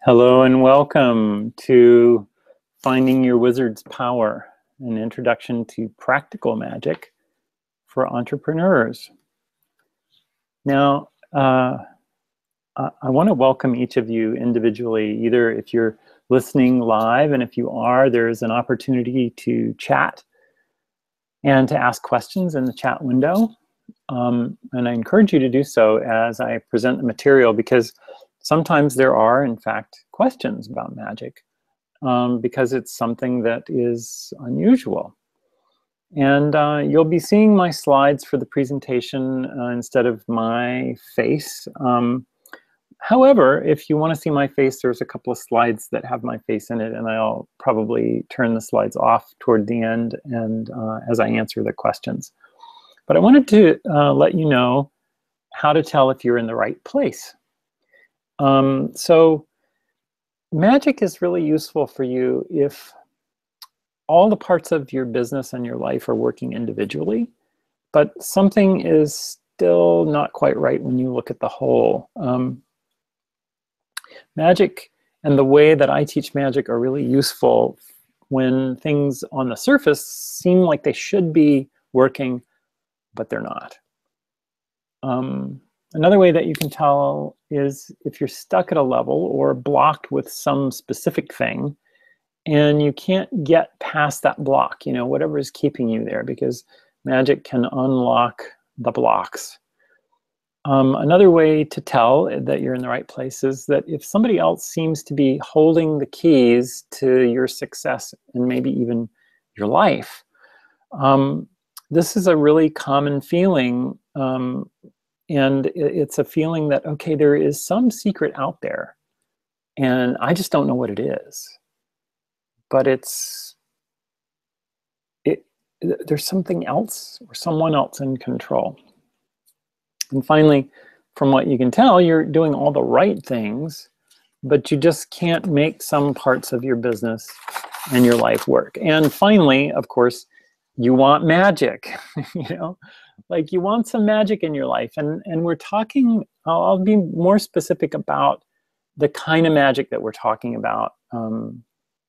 Hello and welcome to Finding Your Wizard's Power, an introduction to practical magic for entrepreneurs. Now, I want to welcome each of you individually, either if you're listening live, and if you are, there's an opportunity to chat and to ask questions in the chat window. And I encourage you to do so as I present the material, because sometimes there are, in fact, questions about magic because it's something that is unusual. And you'll be seeing my slides for the presentation instead of my face. However, if you want to see my face, there's a couple of slides that have my face in it, and I'll probably turn the slides off toward the end and as I answer the questions. But I wanted to let you know how to tell if you're in the right place. So magic is really useful for you if all the parts of your business and your life are working individually, but something is still not quite right when you look at the whole. Magic and the way that I teach magic are really useful when things on the surface seem like they should be working, but they're not. Another way that you can tell is if you're stuck at a level or blocked with some specific thing and you can't get past that block, you know, whatever is keeping you there, because magic can unlock the blocks. Another way to tell that you're in the right place is that if somebody else seems to be holding the keys to your success and maybe even your life. This is a really common feeling. And it's a feeling that, okay, there is some secret out there, and I just don't know what it is. But there's something else or someone else in control. And finally, from what you can tell, you're doing all the right things, but you just can't make some parts of your business and your life work. And finally, of course, you want magic, you know? Like you want some magic in your life. And we're talking, I'll be more specific about the kind of magic that we're talking about, you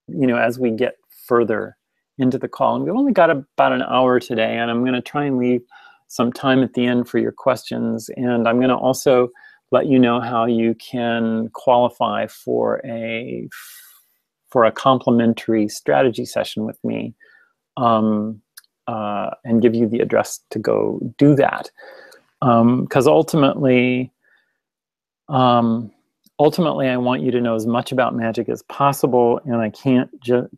know, as we get further into the call. And we've only got about an hour today, and I'm going to try and leave some time at the end for your questions. And I'm going to also let you know how you can qualify for a complimentary strategy session with me. And give you the address to go do that. Because ultimately, I want you to know as much about magic as possible, and I can't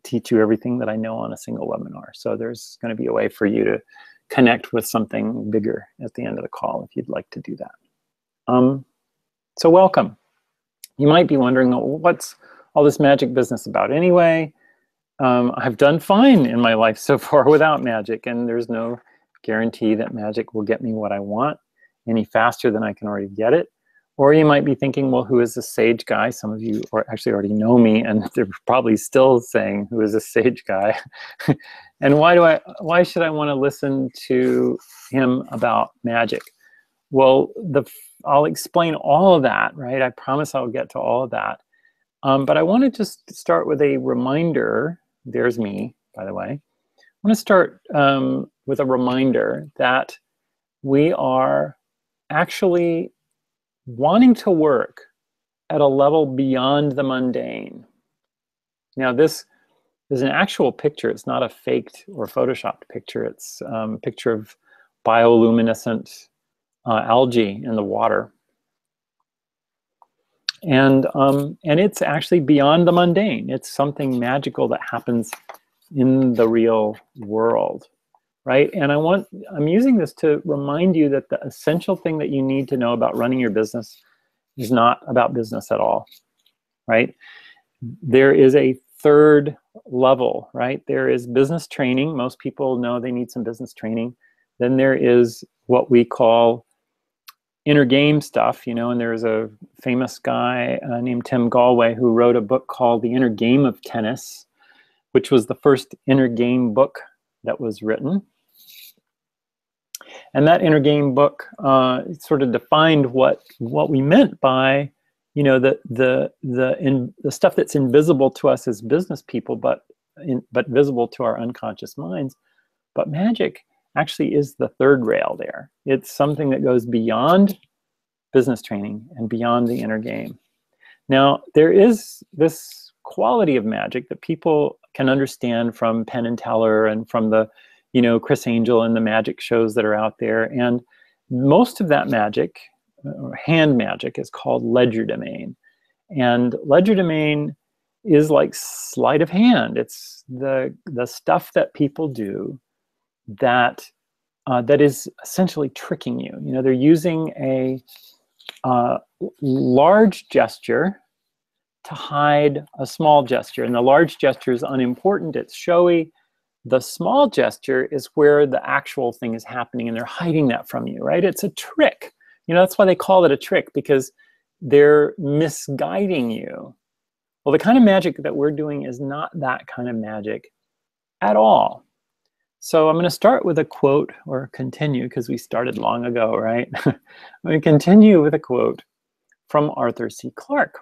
teach you everything that I know on a single webinar. So there's going to be a way for you to connect with something bigger at the end of the call if you'd like to do that. So welcome. You might be wondering, well, what's all this magic business about anyway? I've done fine in my life so far without magic, and there's no guarantee that magic will get me what I want any faster than I can already get it. Or you might be thinking, well, who is this sage guy? Some of you actually already know me, and they're probably still saying, who is this sage guy? And why should I want to listen to him about magic? Well, I'll explain all of that, right? I promise I'll get to all of that. But I want to just start with a reminder. There's me, by the way. I want to start with a reminder that we are actually wanting to work at a level beyond the mundane. Now, this is an actual picture. It's not a faked or photoshopped picture. It's a picture of bioluminescent algae in the water. And it's actually beyond the mundane. It's something magical that happens in the real world, right? And I'm using this to remind you that the essential thing that you need to know about running your business is not about business at all, right? There is a third level, right? There is business training. Most people know they need some business training. Then there is what we call inner game stuff, you know, and there's a famous guy named Tim Galway who wrote a book called The Inner Game of Tennis, which was the first inner game book that was written. And that inner game book sort of defined what we meant by, you know, the stuff that's invisible to us as business people, but visible to our unconscious minds. But magic actually is the third rail there. It's something that goes beyond business training and beyond the inner game. Now, there is this quality of magic that people can understand from Penn and Teller and from the, you know, Chris Angel and the magic shows that are out there. And most of that magic, hand magic, is called legerdemain. And legerdemain is like sleight of hand. It's the stuff that people do that is essentially tricking you. You know, they're using a large gesture to hide a small gesture. And the large gesture is unimportant, it's showy. The small gesture is where the actual thing is happening, and they're hiding that from you, right? It's a trick. You know, that's why they call it a trick, because they're misguiding you. Well, the kind of magic that we're doing is not that kind of magic at all. So I'm going to start with a quote, or continue, because we started long ago, right? I'm going to continue with a quote from Arthur C. Clarke.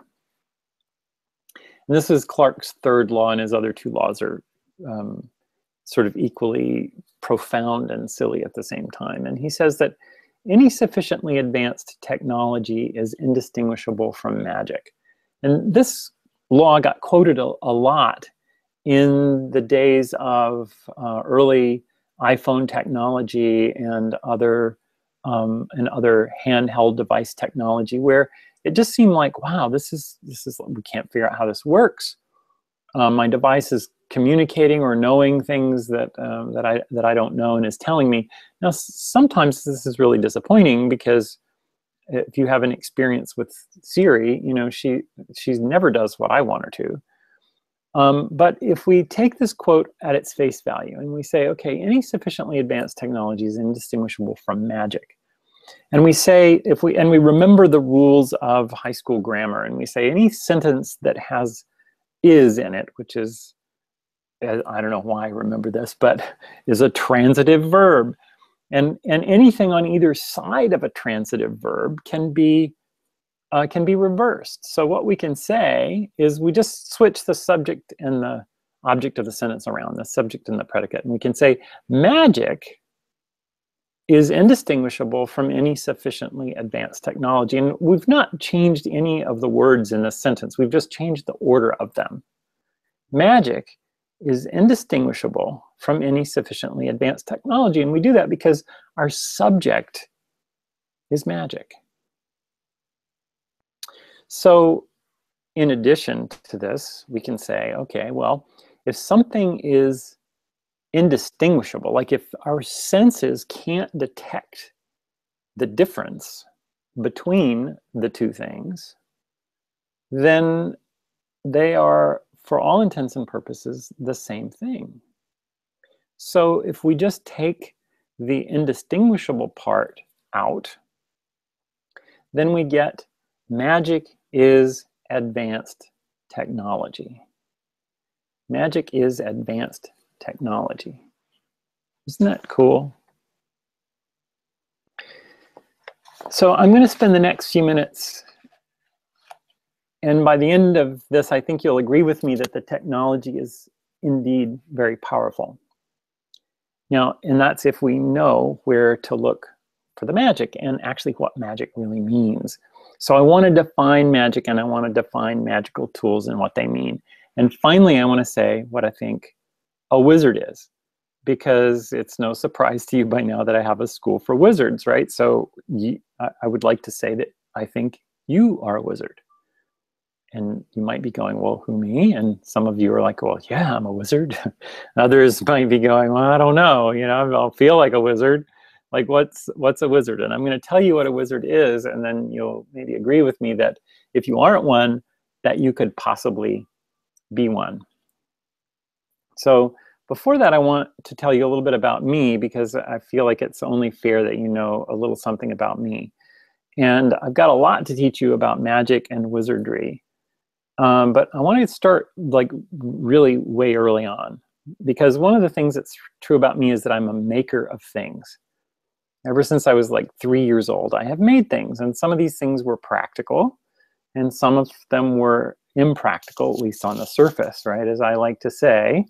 And this is Clarke's third law, and his other two laws are sort of equally profound and silly at the same time. And he says that any sufficiently advanced technology is indistinguishable from magic. And this law got quoted a lot in the days of early iPhone technology and other handheld device technology, where it just seemed like, wow, this is we can't figure out how this works. My device is communicating or knowing things that I don't know and is telling me. Now, sometimes this is really disappointing, because if you have an experience with Siri, you know, she never does what I want her to. But if we take this quote at its face value and we say, okay, any sufficiently advanced technology is indistinguishable from magic. And we say, we remember the rules of high school grammar, and we say any sentence that has is in it, which is, I don't know why I remember this, but is a transitive verb. And anything on either side of a transitive verb can be reversed. So what we can say is we just switch the subject and the object of the sentence around, the subject and the predicate. And we can say magic is indistinguishable from any sufficiently advanced technology. And we've not changed any of the words in this sentence. We've just changed the order of them. Magic is indistinguishable from any sufficiently advanced technology. And we do that because our subject is magic. So in addition to this, we can say, okay, well, if something is indistinguishable, like if our senses can't detect the difference between the two things, then they are, for all intents and purposes, the same thing. So if we just take the indistinguishable part out, then we get magic is advanced technology. Magic is advanced technology. Isn't that cool? So I'm going to spend the next few minutes And by the end of this, I think you'll agree with me that the technology is indeed very powerful. Now, and that's if we know where to look for the magic and actually what magic really means. So I want to define magic, and I want to define magical tools and what they mean. And finally, I want to say what I think a wizard is, because it's no surprise to you by now that I have a school for wizards, right? So I would like to say that I think you are a wizard. And you might be going, well, who, me? And some of you are like, well, yeah, I'm a wizard. Others might be going, well, I don't know, you know, I'll feel like a wizard. Like, what's a wizard? And I'm going to tell you what a wizard is, and then you'll maybe agree with me that if you aren't one, that you could possibly be one. So before that, I want to tell you a little bit about me, because I feel like it's only fair that you know a little something about me. And I've got a lot to teach you about magic and wizardry. But I want to start like really way early on, because one of the things that's true about me is that I'm a maker of things. Ever since I was like 3 years old, I have made things, and some of these things were practical and some of them were impractical, at least on the surface, right? As I like to say,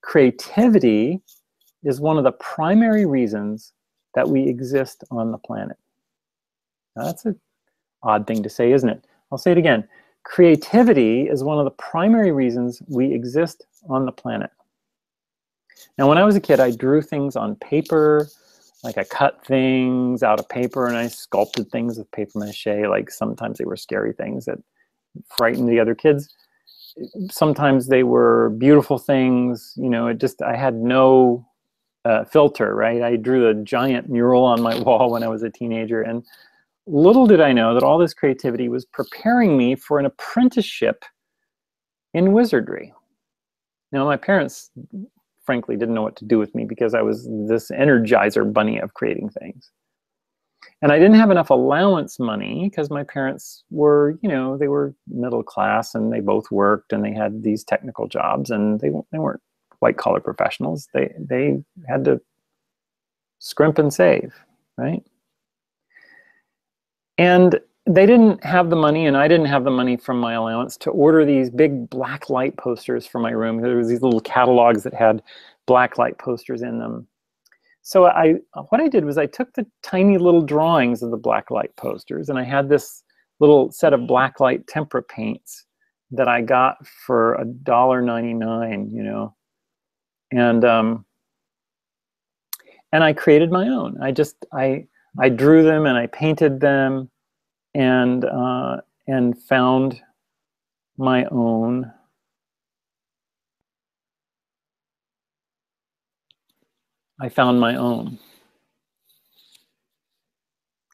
creativity is one of the primary reasons that we exist on the planet. Now, that's an odd thing to say, isn't it? I'll say it again. Creativity is one of the primary reasons we exist on the planet. Now, when I was a kid, I drew things on paper. Like, I cut things out of paper and I sculpted things with paper mache. Like, sometimes they were scary things that frightened the other kids. Sometimes they were beautiful things. You know, I had no filter, right? I drew a giant mural on my wall when I was a teenager, and little did I know that all this creativity was preparing me for an apprenticeship in wizardry. Now, my parents, frankly, didn't know what to do with me because I was this Energizer bunny of creating things. And I didn't have enough allowance money because my parents were, you know, they were middle class and they both worked and they had these technical jobs, and they weren't white collar professionals. They had to scrimp and save, right? And they didn't have the money, and I didn't have the money from my allowance to order these big black light posters for my room. There was these little catalogs that had black light posters in them. So what I did was I took the tiny little drawings of the black light posters, and I had this little set of black light tempera paints that I got for $1.99, you know, and I created my own. I drew them and I painted them, and found my own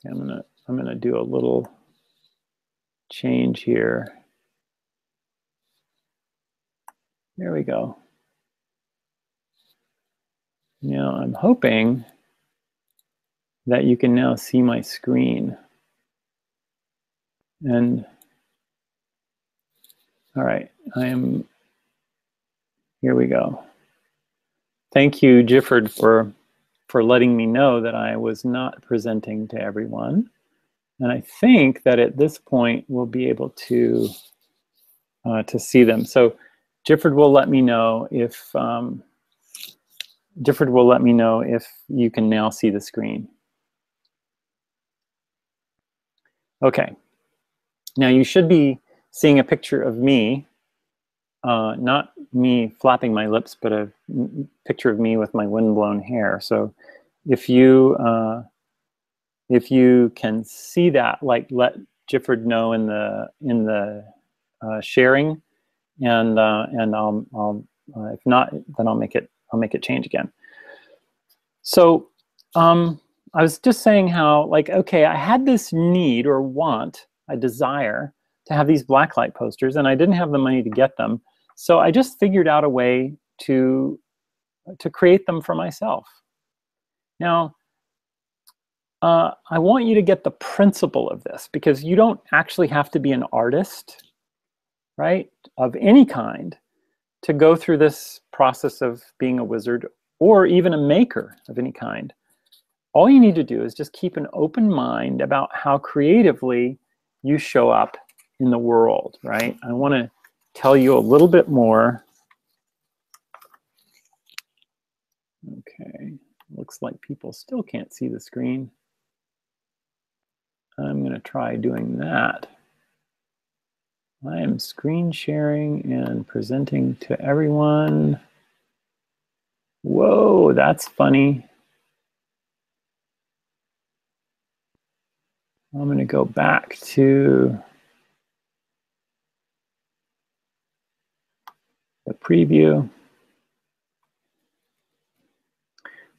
Okay, I'm gonna do a little change here. There we go. Now I'm hoping that you can now see my screen. And all right, here we go. Thank you, Gifford, for letting me know that I was not presenting to everyone. And I think that at this point we'll be able to see them. So Gifford will let me know if you can now see the screen. Okay. Now you should be seeing a picture of me, not me flapping my lips, but a picture of me with my windblown hair. So if you can see that, like, let Gifford know in the sharing, and I'll if not, then I'll make it change again. So I was just saying how, like, okay, I had this need or want, a desire to have these blacklight posters, and I didn't have the money to get them. So I just figured out a way to create them for myself. Now, I want you to get the principle of this, because you don't actually have to be an artist, right, of any kind, to go through this process of being a wizard, or even a maker of any kind. All you need to do is just keep an open mind about how creatively you show up in the world, right? I want to tell you a little bit more. Okay, looks like people still can't see the screen. I'm going to try doing that. I am screen sharing and presenting to everyone. Whoa, that's funny. I'm going to go back to the preview.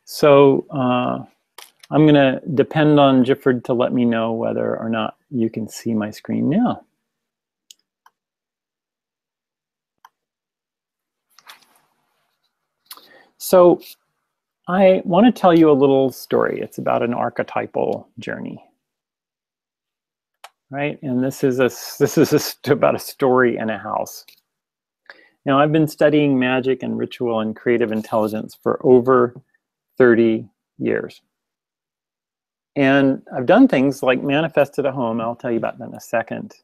So I'm going to depend on Gifford to let me know whether or not you can see my screen now. So I want to tell you a little story. It's about an archetypal journey, right? And this is about a story in a house. Now, I've been studying magic and ritual and creative intelligence for over 30 years. And I've done things like manifested a home. I'll tell you about that in a second.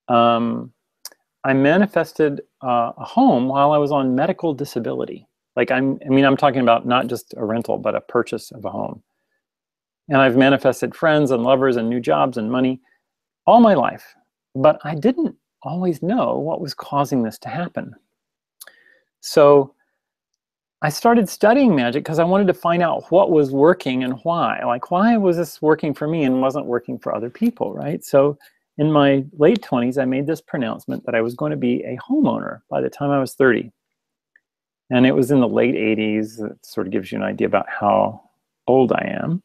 I manifested a home while I was on medical disability. Like I'm talking about not just a rental, but a purchase of a home. And I've manifested friends and lovers and new jobs and money all my life. But I didn't always know what was causing this to happen. So I started studying magic because I wanted to find out what was working and why. Like, why was this working for me and wasn't working for other people, right? So in my late 20s, I made this pronouncement that I was going to be a homeowner by the time I was 30. And it was in the late 80s. It sort of gives you an idea about how old I am.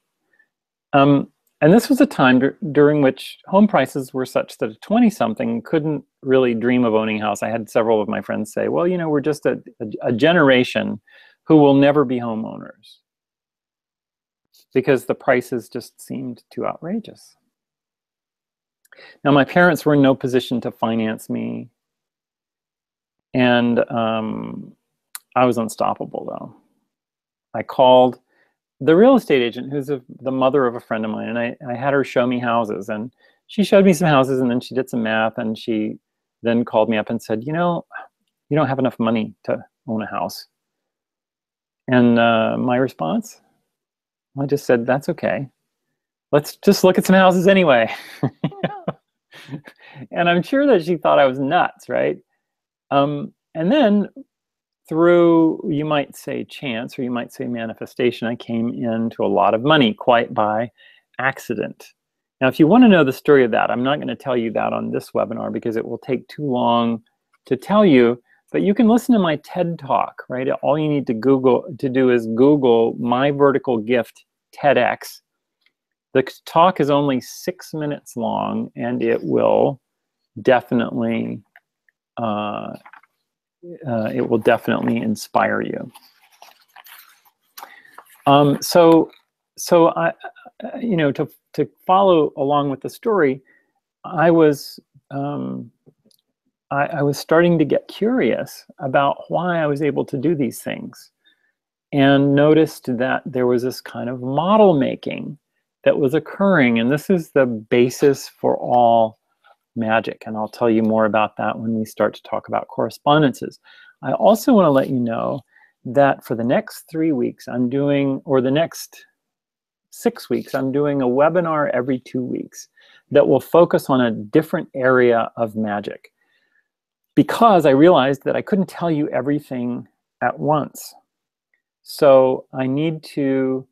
And this was a time during which home prices were such that a 20-something couldn't really dream of owning a house. I had several of my friends say, well, you know, we're just a generation who will never be homeowners because the prices just seemed too outrageous. Now, my parents were in no position to finance me. And I was unstoppable, though. I called the real estate agent, who's the mother of a friend of mine, and I had her show me houses. And she showed me some houses, and then she did some math, and she then called me up and said, you know, you don't have enough money to own a house. And my response, I just said, that's okay. Let's just look at some houses anyway. And I'm sure that she thought I was nuts, right? And then through, you might say chance, or you might say manifestation, I came into a lot of money quite by accident. Now, if you want to know the story of that, I'm not going to tell you that on this webinar because it will take too long to tell you, but you can listen to my TED Talk, right? All you need to do is Google My Vertical Gift TEDx. The talk is only 6 minutes long, and it will definitely inspire you. So I, you know, to follow along with the story, I was starting to get curious about why I was able to do these things, and noticed that there was this kind of model making that was occurring, and this is the basis for all magic, and I'll tell you more about that when we start to talk about correspondences. I also want to let you know that for the next 3 weeks I'm doing, or the next 6 weeks, I'm doing a webinar every 2 weeks that will focus on a different area of magic, because I realized that I couldn't tell you everything at once. So I need to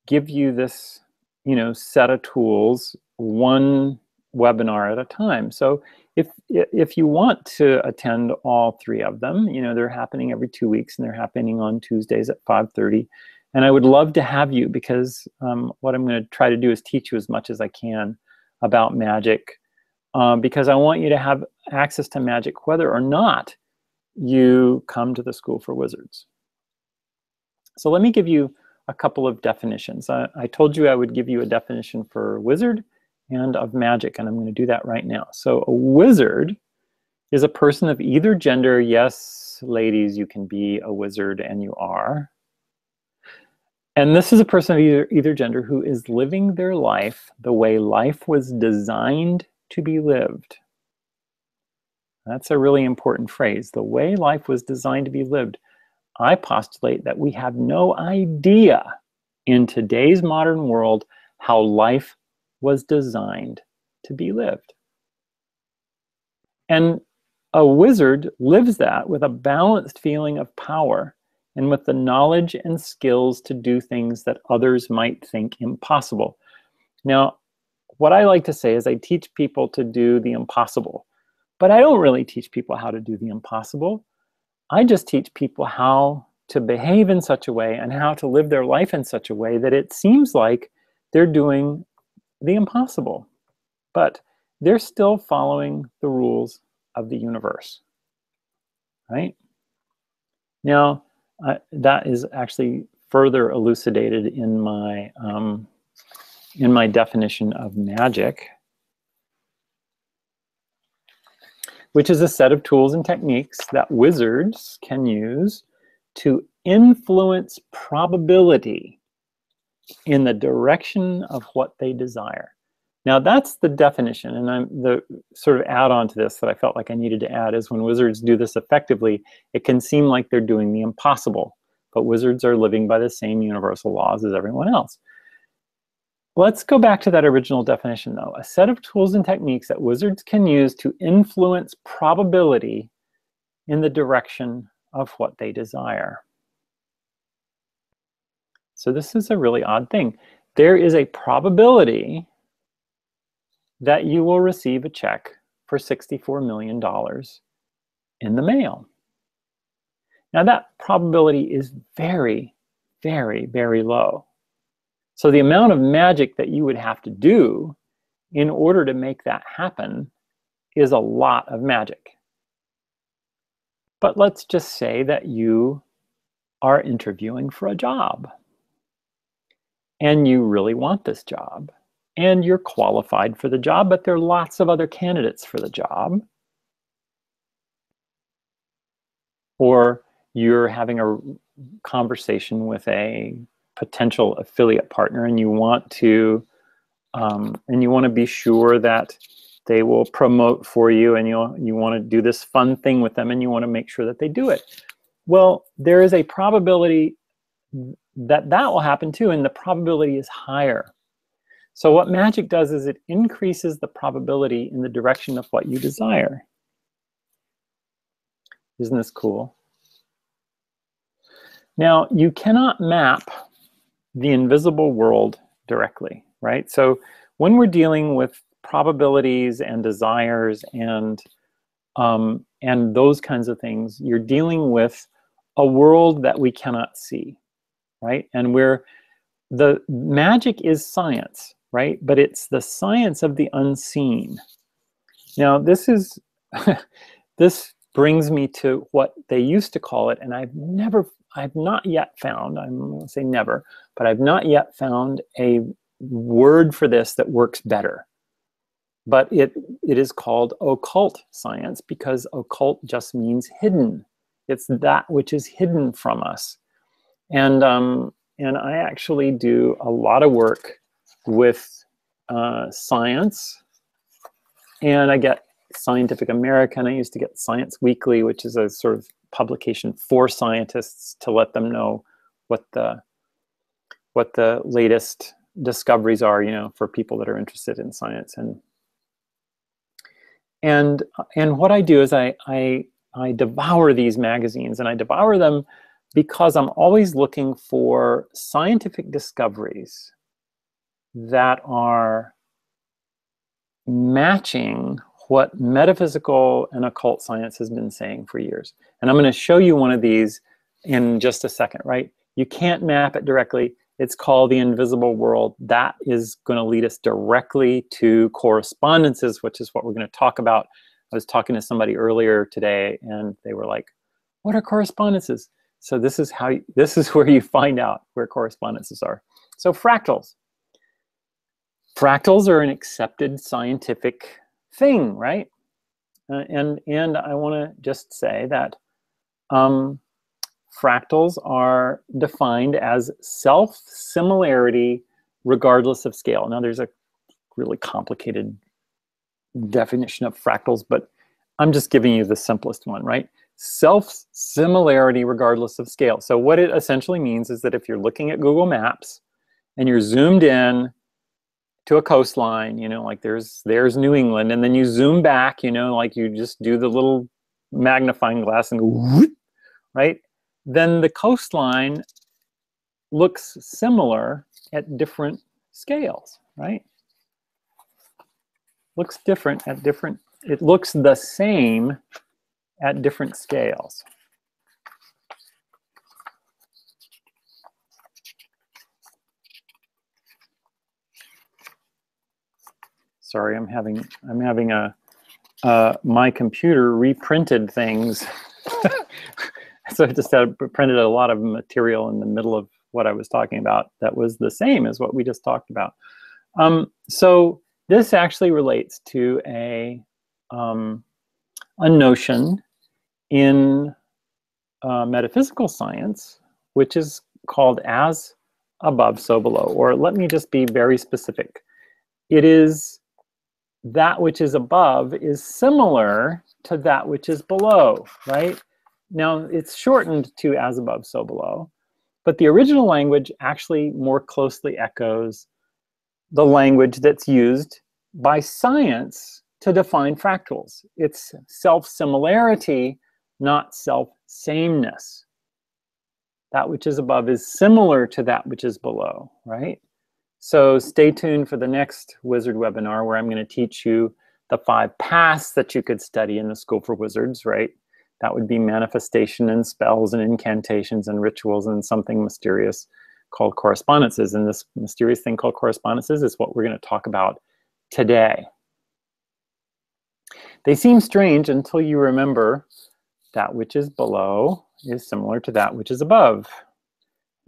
give you this, you know, set of tools, one webinar at a time. So if you want to attend all 3 of them, you know, they're happening every 2 weeks, and they're happening on Tuesdays at 5:30. And I would love to have you, because what I'm going to try to do is teach you as much as I can about magic, because I want you to have access to magic whether or not you come to the School for Wizards. So let me give you a couple of definitions. I told you I would give you a definition for wizard and of magic, and I'm going to do that right now. So a wizard is a person of either gender. Yes, ladies, you can be a wizard, and you are. And this is a person of either gender who is living their life the way life was designed to be lived. That's a really important phrase. The way life was designed to be lived. I postulate that we have no idea in today's modern world how life was designed to be lived. And a wizard lives that with a balanced feeling of power and with the knowledge and skills to do things that others might think impossible. Now, what I like to say is I teach people to do the impossible, but I don't really teach people how to do the impossible. I just teach people how to behave in such a way and how to live their life in such a way that it seems like they're doing the impossible, but they're still following the rules of the universe, right? Now, that is actually further elucidated in my definition of magic, which is a set of tools and techniques that wizards can use to influence probability in the direction of what they desire. Now, that's the definition, and the sort of add-on to this that I felt like I needed to add is when wizards do this effectively, it can seem like they're doing the impossible, but wizards are living by the same universal laws as everyone else. Let's go back to that original definition, though. A set of tools and techniques that wizards can use to influence probability in the direction of what they desire. So this is a really odd thing. There is a probability that you will receive a check for $64 million in the mail. Now that probability is very, very, very low. So the amount of magic that you would have to do in order to make that happen is a lot of magic. But let's just say that you are interviewing for a job and you really want this job and you're qualified for the job, but there are lots of other candidates for the job. Or you're having a conversation with a potential affiliate partner and you want to be sure that they will promote for you, and you want to do this fun thing with them and you want to make sure that they do it. Well, there is a probability that will happen too, and the probability is higher. So what magic does is it increases the probability in the direction of what you desire. Isn't this cool? Now, you cannot map the invisible world directly, right? So when we're dealing with probabilities and desires and those kinds of things, you're dealing with a world that we cannot see, right? And the magic is science, right? But it's the science of the unseen. Now, this brings me to what they used to call it, and I've not yet found, I'm going to say never, but I've not yet found a word for this that works better. But it is called occult science, because occult just means hidden. It's that which is hidden from us. And I actually do a lot of work with science, and I get Scientific American. I used to get Science Weekly, which is a sort of publication for scientists to let them know what the latest discoveries are, for people that are interested in science. And what I do is I devour these magazines, and I devour them because I'm always looking for scientific discoveries that are matching what metaphysical and occult science has been saying for years. And I'm going to show you one of these in just a second, right? You can't map it directly. It's called the invisible world. That is going to lead us directly to correspondences, which is what we're going to talk about. I was talking to somebody earlier today, and they were like, "What are correspondences?" So this is where you find out where correspondences are. So fractals. Fractals are an accepted scientific thing, right? And I want to just say that fractals are defined as self-similarity regardless of scale. Now, there's a really complicated definition of fractals, but I'm just giving you the simplest one, right? Self-similarity regardless of scale. So what it essentially means is that if you're looking at Google Maps and you're zoomed in to a coastline, you know, like there's New England, and then you zoom back, you know, like you just do the little magnifying glass and go, whoop, right? Then the coastline looks similar at different scales, right? Looks different at different, it looks the same at different scales. Sorry, I'm having my computer reprinted things. So I just had printed a lot of material in the middle of what I was talking about that was the same as what we just talked about. So this actually relates to a notion in metaphysical science, which is called as above, so below. Or let me just be very specific. It is that which is above is similar to that which is below, right? Now, it's shortened to as above, so below. But the original language actually more closely echoes the language that's used by science to define fractals. It's self-similarity, not self-sameness. That which is above is similar to that which is below, right? So stay tuned for the next Wizard webinar where I'm going to teach you the 5 paths that you could study in the School for Wizards, right? That would be manifestation and spells and incantations and rituals and something mysterious called correspondences. And this mysterious thing called correspondences is what we're going to talk about today. They seem strange until you remember that which is below is similar to that which is above.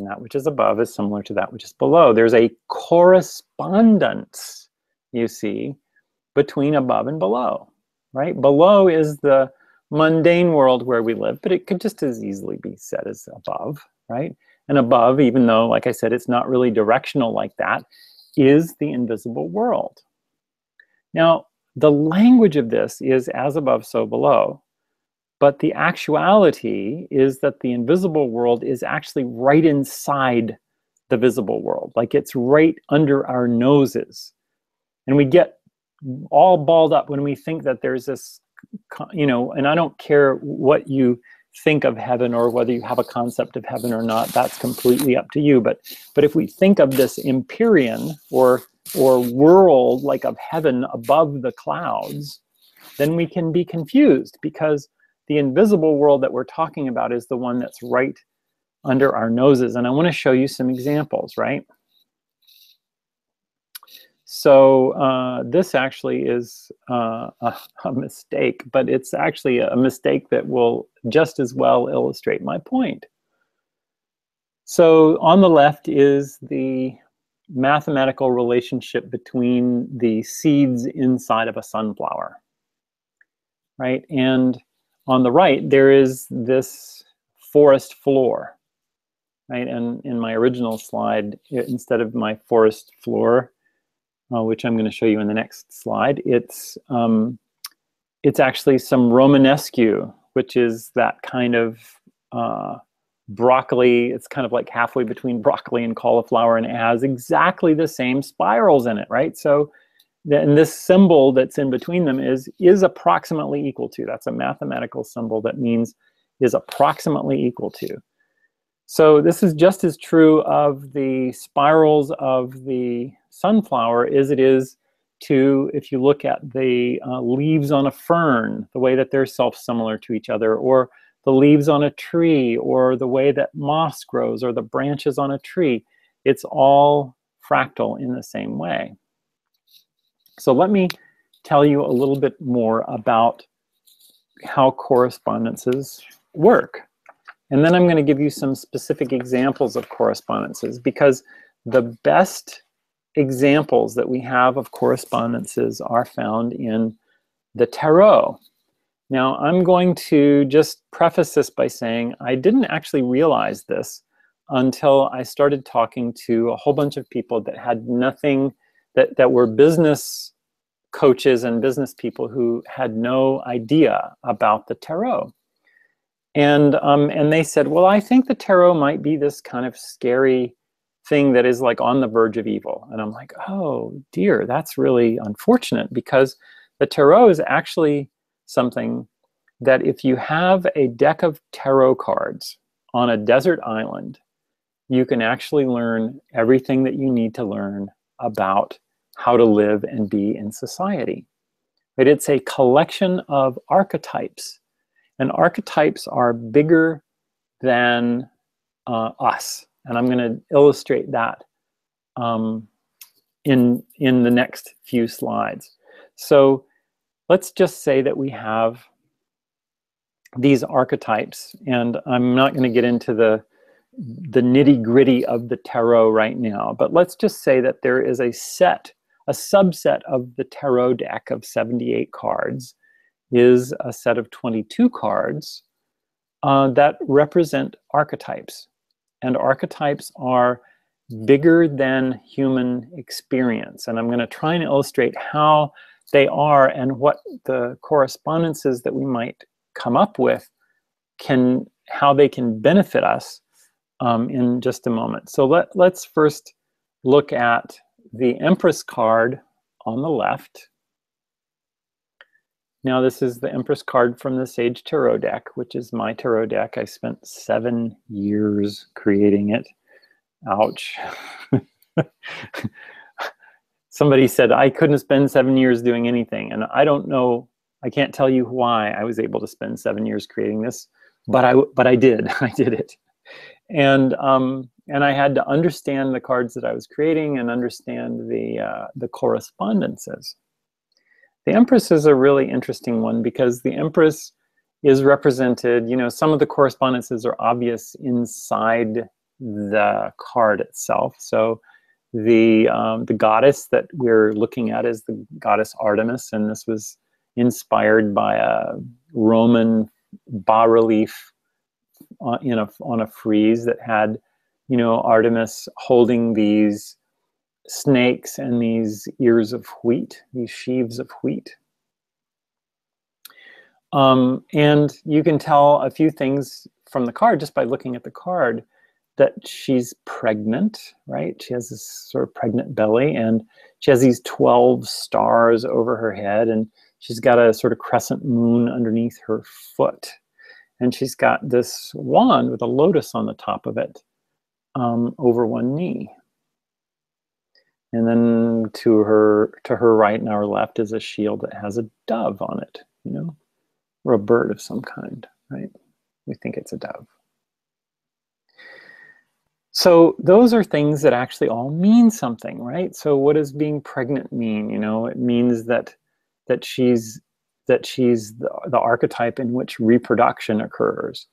And that which is above is similar to that which is below. There's a correspondence, you see, between above and below, right? Below is the mundane world where we live, but it could just as easily be said as above, right? And above, even though, like I said, it's not really directional like that, is the invisible world. Now, the language of this is as above, so below. But the actuality is that the invisible world is actually right inside the visible world. Like it's right under our noses. And we get all balled up when we think that there's this, you know, and I don't care what you think of heaven or whether you have a concept of heaven or not, that's completely up to you. But if we think of this empyrean or world like of heaven above the clouds, then we can be confused because the invisible world that we're talking about is the one that's right under our noses. And I want to show you some examples, right? So this actually is a mistake, but it's actually a mistake that will just as well illustrate my point. So on the left is the mathematical relationship between the seeds inside of a sunflower, right? And on the right, there is this forest floor, right? And in my original slide, instead of my forest floor, which I'm going to show you in the next slide, it's actually some Romanesque, which is that kind of broccoli. It's kind of like halfway between broccoli and cauliflower, and it has exactly the same spirals in it, right? So and this symbol that's in between them is approximately equal to. That's a mathematical symbol that means is approximately equal to. So this is just as true of the spirals of the sunflower as it is to, if you look at the leaves on a fern, the way that they're self-similar to each other, or the leaves on a tree, or the way that moss grows, or the branches on a tree. It's all fractal in the same way. So let me tell you a little bit more about how correspondences work. And then I'm going to give you some specific examples of correspondences, because the best examples that we have of correspondences are found in the tarot. Now, I'm going to just preface this by saying I didn't actually realize this until I started talking to a whole bunch of people that had nothing, that were business coaches and business people who had no idea about the tarot. And they said, well, I think the tarot might be this kind of scary thing that is like on the verge of evil. And I'm like, oh dear, that's really unfortunate, because the tarot is actually something that if you have a deck of tarot cards on a desert island, you can actually learn everything that you need to learn about how to live and be in society. But it's a collection of archetypes. And archetypes are bigger than us. And I'm going to illustrate that in the next few slides. So let's just say that we have these archetypes, and I'm not going to get into the nitty-gritty of the tarot right now, but let's just say that there is a subset of the tarot deck of 78 cards is a set of 22 cards that represent archetypes. And archetypes are bigger than human experience. And I'm going to try and illustrate how they are and what the correspondences that we might come up with how they can benefit us in just a moment. So let's first look at the Empress card on the left. Now this is the Empress card from the Sage Tarot deck, which is my tarot deck. I spent 7 years creating it. Ouch. Somebody said I couldn't spend 7 years doing anything, and I don't know, I can't tell you why I was able to spend 7 years creating this, but I did. I did it. And I had to understand the cards that I was creating and understand the correspondences. The Empress is a really interesting one, because the Empress is represented, you know, some of the correspondences are obvious inside the card itself. So the goddess that we're looking at is the goddess Artemis, and this was inspired by a Roman bas-relief on a frieze that had, you know, Artemis holding these snakes and these ears of wheat, these sheaves of wheat. And you can tell a few things from the card just by looking at the card, that she's pregnant, right? She has this sort of pregnant belly, and she has these 12 stars over her head, and she's got a sort of crescent moon underneath her foot. And she's got this wand with a lotus on the top of it over one knee. And then to her right and our left is a shield that has a dove on it, you know, or a bird of some kind, right? We think it's a dove. So those are things that actually all mean something, right? So what does being pregnant mean? You know, it means that she's the archetype in which reproduction occurs.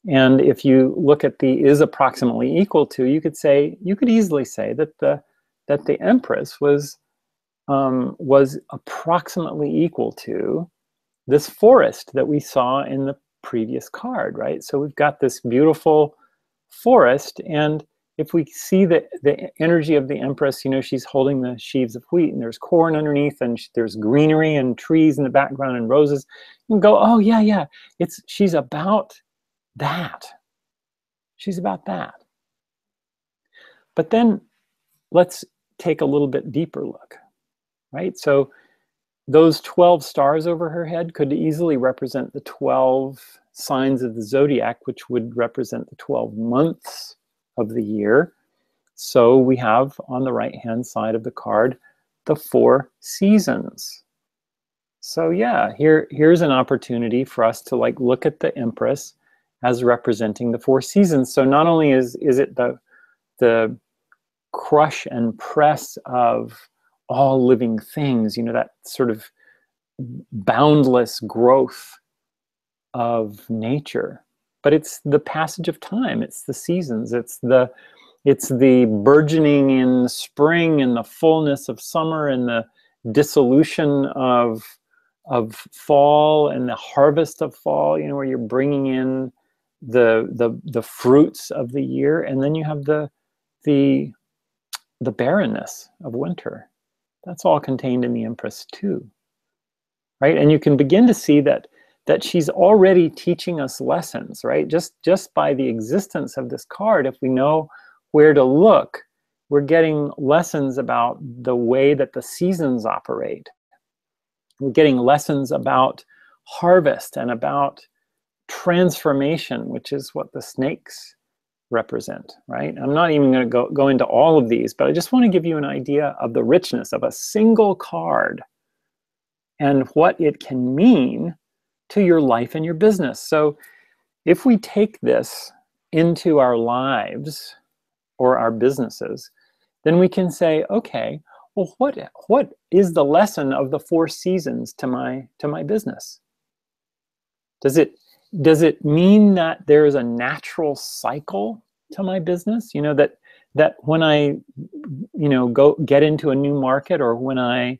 And if you look at the is approximately equal to, you could easily say that the Empress was approximately equal to this forest that we saw in the previous card, right? So we've got this beautiful forest, and if we see the energy of the Empress, you know, she's holding the sheaves of wheat, and there's corn underneath, and there's greenery and trees in the background and roses. You can go, oh yeah, she's about that. She's about that. But then let's take a little bit deeper look, right? So those 12 stars over her head could easily represent the 12 signs of the zodiac, which would represent the 12 months of the year. So we have on the right-hand side of the card the 4 seasons. So yeah, here's an opportunity for us to like look at the Empress as representing the 4 seasons. So not only is it the crush and press of all living things, you know, that sort of boundless growth of nature, but it's the passage of time, it's the seasons, it's the burgeoning in spring and the fullness of summer and the dissolution of fall and the harvest of fall, you know, where you're bringing in the fruits of the year, and then you have the barrenness of winter. That's all contained in the Empress too, right? And you can begin to see that she's already teaching us lessons, right? Just by the existence of this card, if we know where to look, we're getting lessons about the way that the seasons operate. We're getting lessons about harvest and about transformation, which is what the snakes represent, right? I'm not even going to go into all of these, but I just want to give you an idea of the richness of a single card and what it can mean to your life and your business. So if we take this into our lives or our businesses, then we can say, okay, well, what is the lesson of the 4 seasons to my business? Does it mean that there is a natural cycle to my business? You know, that when I, you know, go get into a new market, or when I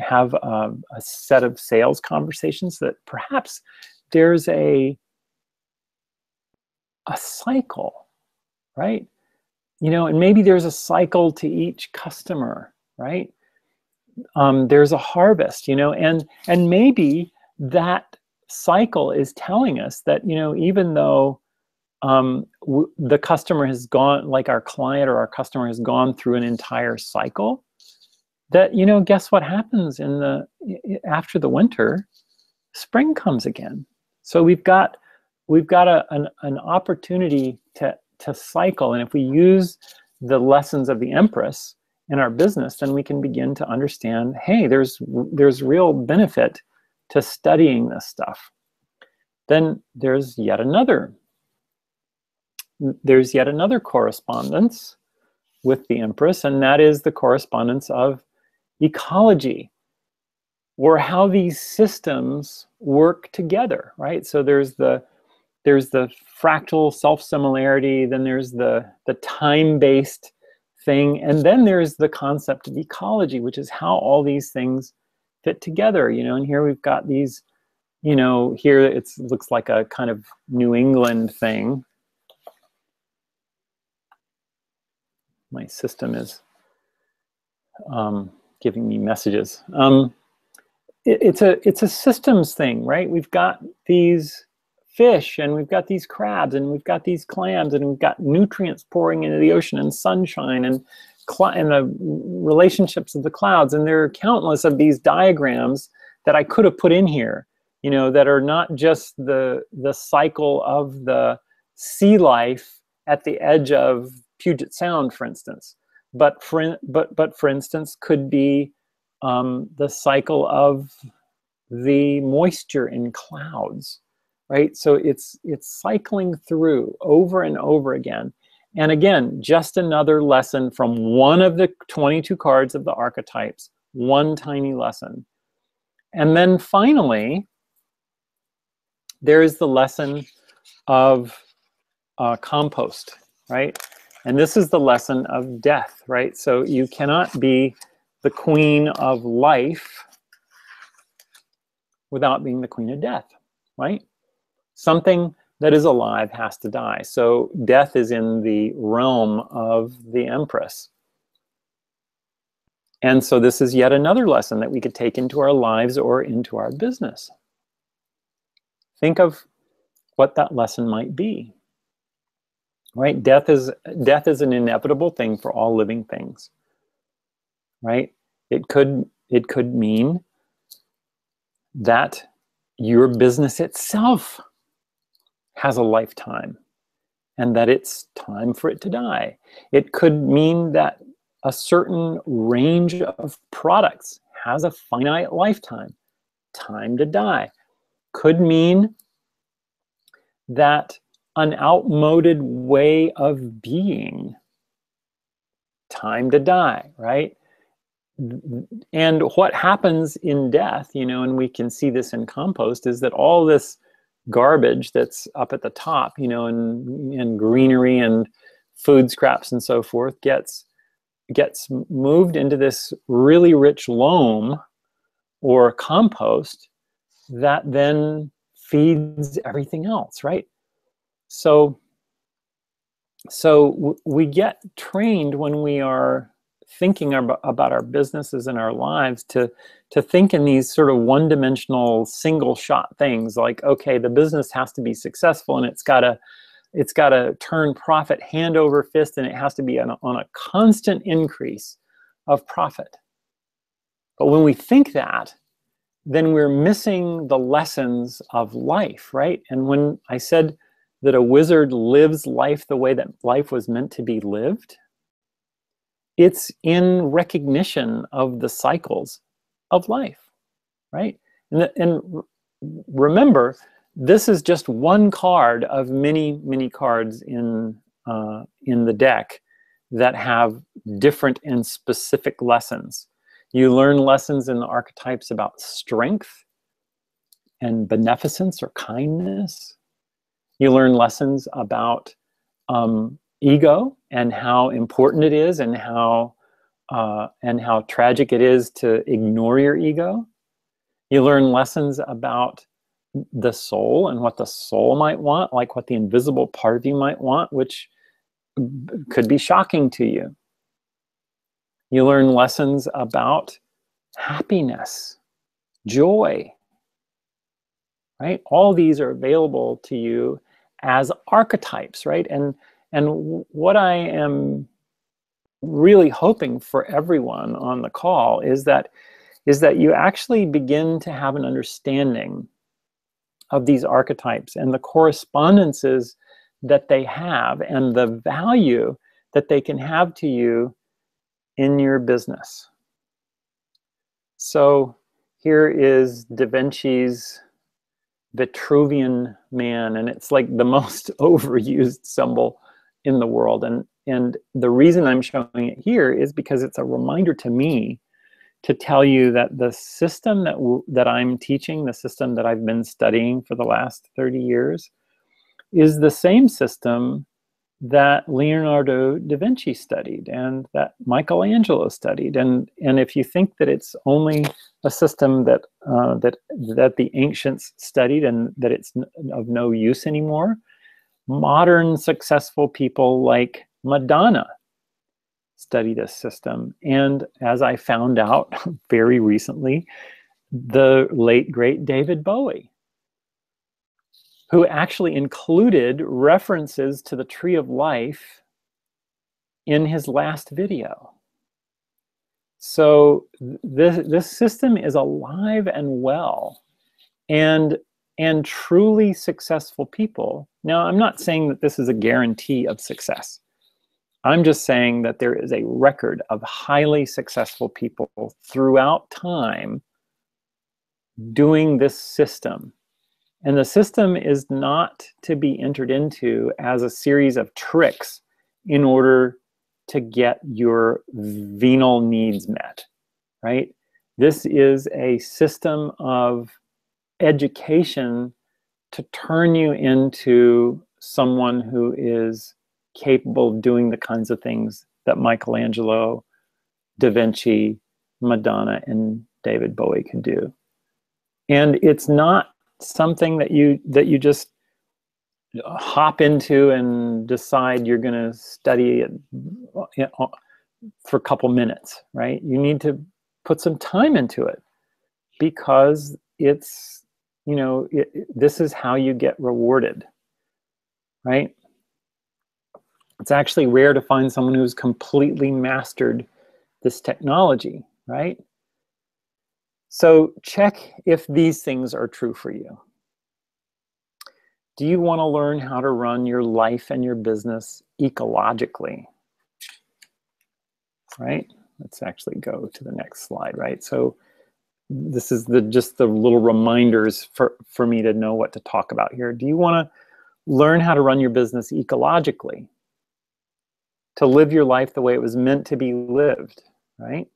have a set of sales conversations, that perhaps there's a cycle, right? You know, and maybe there's a cycle to each customer, right? There's a harvest, you know, and maybe that cycle is telling us that, you know, even though the customer has gone, like our client or our customer has gone through an entire cycle, that, you know, guess what happens after the winter? Spring comes again. So we've got an opportunity to cycle, and if we use the lessons of the Empress in our business, then we can begin to understand, hey, there's real benefit to studying this stuff. Then there's yet another correspondence with the Empress, and that is the correspondence of ecology, or how these systems work together, right? So there's the fractal self-similarity, then there's the time-based thing, and then there's the concept of ecology, which is how all these things fit together, you know. And here we've got these, you know, here it looks like a kind of New England thing. My system is giving me messages. It's a systems thing, right? We've got these fish, and we've got these crabs, and we've got these clams, and we've got nutrients pouring into the ocean, and sunshine, and the relationships of the clouds. And there are countless of these diagrams that I could have put in here, you know, that are not just the cycle of the sea life at the edge of Puget Sound, for instance, but for instance could be the cycle of the moisture in clouds, right? So it's cycling through over and over again. And again, just another lesson from one of the 22 cards of the archetypes, one tiny lesson. And then finally, there is the lesson of compost, right? And this is the lesson of death, right? So you cannot be the queen of life without being the queen of death, right? Something that is alive has to die. So death is in the realm of the Empress. And so this is yet another lesson that we could take into our lives or into our business. Think of what that lesson might be, right? Death is an inevitable thing for all living things, right? It could mean that your business itself has a lifetime and that it's time for it to die. It could mean that a certain range of products has a finite lifetime, time to die. Could mean that an outmoded way of being, time to die, right? And what happens in death, you know, and we can see this in compost, is that all this garbage that's up at the top, you know, and greenery and food scraps and so forth gets moved into this really rich loam or compost that then feeds everything else, right? So So we get trained when we are thinking about our businesses and our lives to think in these sort of one-dimensional, single-shot things like, okay, the business has to be successful and it's got to turn profit hand over fist, and it has to be on a constant increase of profit. But when we think that, then we're missing the lessons of life, right? And when I said that a wizard lives life the way that life was meant to be lived, it's in recognition of the cycles of life, right? And remember, this is just one card of many, many cards in the deck that have different and specific lessons. You learn lessons in the archetypes about strength and beneficence or kindness. You learn lessons about ego and how important it is, and how tragic it is to ignore your ego. You learn lessons about the soul and what the soul might want, like what the invisible part of you might want, which could be shocking to you. You learn lessons about happiness, joy, right? All these are available to you as archetypes, right? And what I am really hoping for everyone on the call is that you actually begin to have an understanding of these archetypes and the correspondences that they have and the value that they can have to you in your business. So here is Da Vinci's Vitruvian Man, and it's like the most overused symbol in the world. And the reason I'm showing it here is because it's a reminder to me to tell you that the system that I'm teaching, the system that I've been studying for the last 30 years, is the same system that Leonardo da Vinci studied and that Michelangelo studied. And if you think that it's only a system that the ancients studied and that it's of no use anymore, modern successful people like Madonna study this system. And as I found out very recently, the late, great David Bowie, who actually included references to the Tree of Life in his last video. So this system is alive and well, and truly successful people. Now, I'm not saying that this is a guarantee of success. I'm just saying that there is a record of highly successful people throughout time doing this system. And the system is not to be entered into as a series of tricks in order to get your venal needs met, right? This is a system of education to turn you into someone who is capable of doing the kinds of things that Michelangelo, Da Vinci, Madonna, and David Bowie could do. And it's not something that you just hop into and decide you're going to study it for a couple minutes, right? You need to put some time into it, because it's, this is how you get rewarded, right? It's actually rare to find someone who's completely mastered this technology, right? So check if these things are true for you. Do you want to learn how to run your life and your business ecologically? Right? Let's actually go to the next slide, right? So this is just the little reminders for me to know what to talk about here. Do you want to learn how to run your business ecologically? To live your life the way it was meant to be lived, right?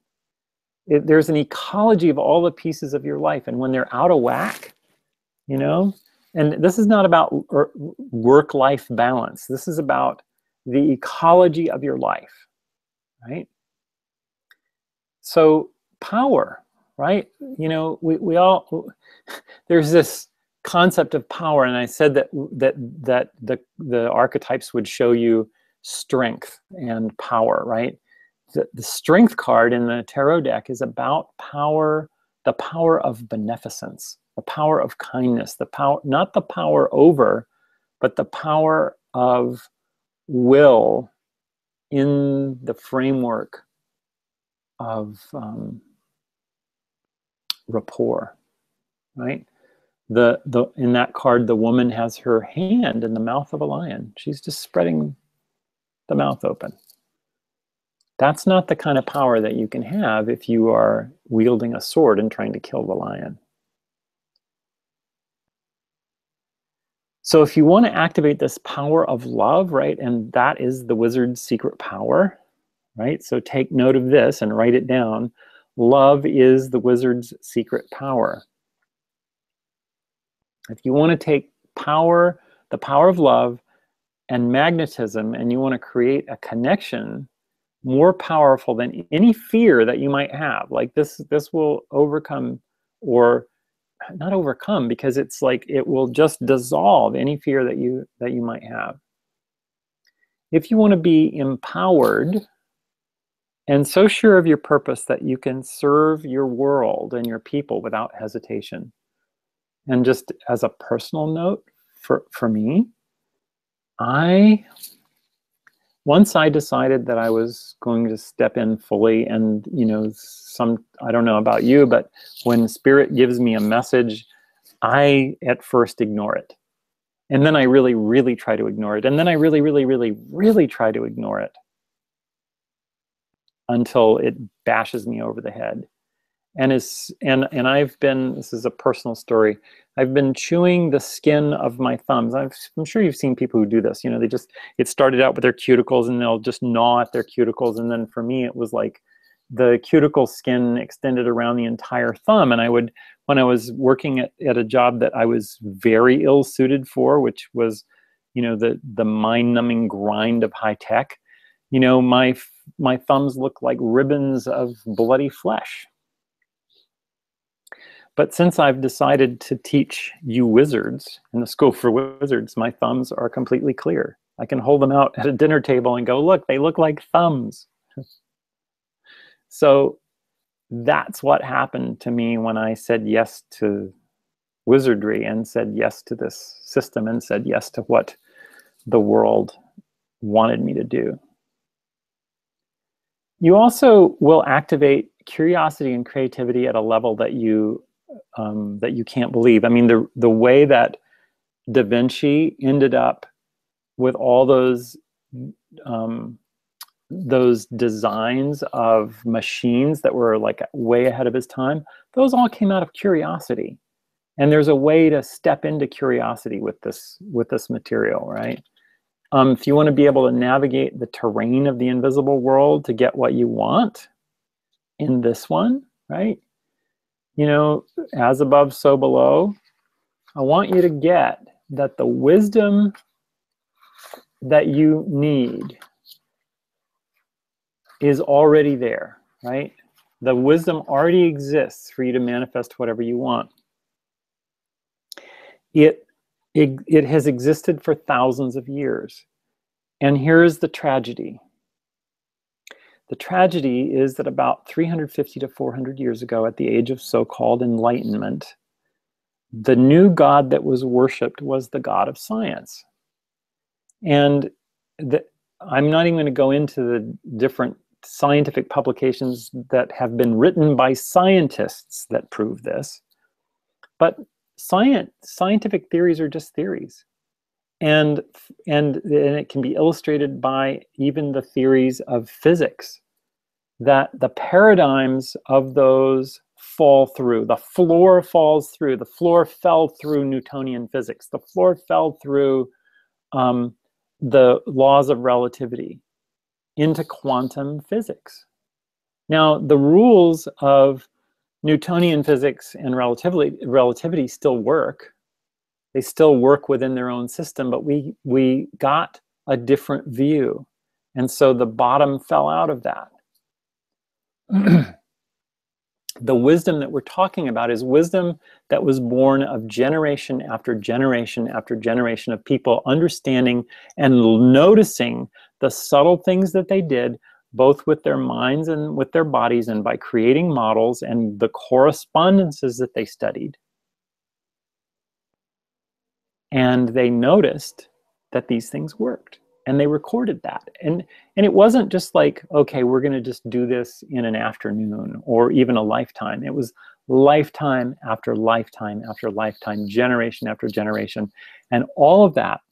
There's an ecology of all the pieces of your life, and when they're out of whack, and this is not about work-life balance. This is about the ecology of your life, right? So power, right? We all, there's this concept of power, and I said that the archetypes would show you strength and power, right? The strength card in the tarot deck is about power, the power of beneficence, the power of kindness, the power, not the power over, but the power of will in the framework of rapport, right? In that card, the woman has her hand in the mouth of a lion. She's just spreading the mouth open. That's not the kind of power that you can have if you are wielding a sword and trying to kill the lion. So if you want to activate this power of love, right, and that is the wizard's secret power, right? So take note of this and write it down. Love is the wizard's secret power. If you want to take power, the power of love and magnetism, and you want to create a connection more powerful than any fear that you might have, like this will overcome, or not overcome, because it's like it will just dissolve any fear that you might have. If you want to be empowered and so sure of your purpose that you can serve your world and your people without hesitation. And just as a personal note for me, once I decided that I was going to step in fully, and I don't know about you, but when Spirit gives me a message, I at first ignore it. And then I really, really try to ignore it. And then I really, really, really, really try to ignore it until it bashes me over the head. And I've been, this is a personal story, I've been chewing the skin of my thumbs. I'm sure you've seen people who do this. It started out with their cuticles and they'll just gnaw at their cuticles. And then for me, it was like the cuticle skin extended around the entire thumb. And when I was working at a job that I was very ill-suited for, which was, the mind-numbing grind of high tech, my thumbs look like ribbons of bloody flesh. But since I've decided to teach you wizards in the School for Wizards, my thumbs are completely clear. I can hold them out at a dinner table and go, look, they look like thumbs. So that's what happened to me when I said yes to wizardry and said yes to this system and said yes to what the world wanted me to do. You also will activate curiosity and creativity at a level that you can't believe. I mean, the way that Da Vinci ended up with all those designs of machines that were like way ahead of his time, those all came out of curiosity. And there's a way to step into curiosity with this material, right? If you want to be able to navigate the terrain of the invisible world to get what you want in this one, right? As above, so below. I want you to get that the wisdom that you need is already there, right? The wisdom already exists for you to manifest whatever you want. It has existed for thousands of years. And here's the tragedy. The tragedy is that about 350 to 400 years ago, at the age of so-called enlightenment, the new god that was worshipped was the god of science. And I'm not even going to go into the different scientific publications that have been written by scientists that prove this. But scientific theories are just theories. And it can be illustrated by even the theories of physics, that the paradigms of those fall through. The floor falls through. The floor fell through Newtonian physics. The floor fell through the laws of relativity into quantum physics. Now, the rules of Newtonian physics and relativity still work. They still work within their own system, but we got a different view. And so the bottom fell out of that. The wisdom that we're talking about is wisdom that was born of generation after generation after generation of people understanding and noticing the subtle things that they did, both with their minds and with their bodies, and by creating models and the correspondences that they studied. And they noticed that these things worked. And they recorded that. And it wasn't just like, okay, we're going to just do this in an afternoon or even a lifetime. It was lifetime after lifetime after lifetime, generation after generation. And all of that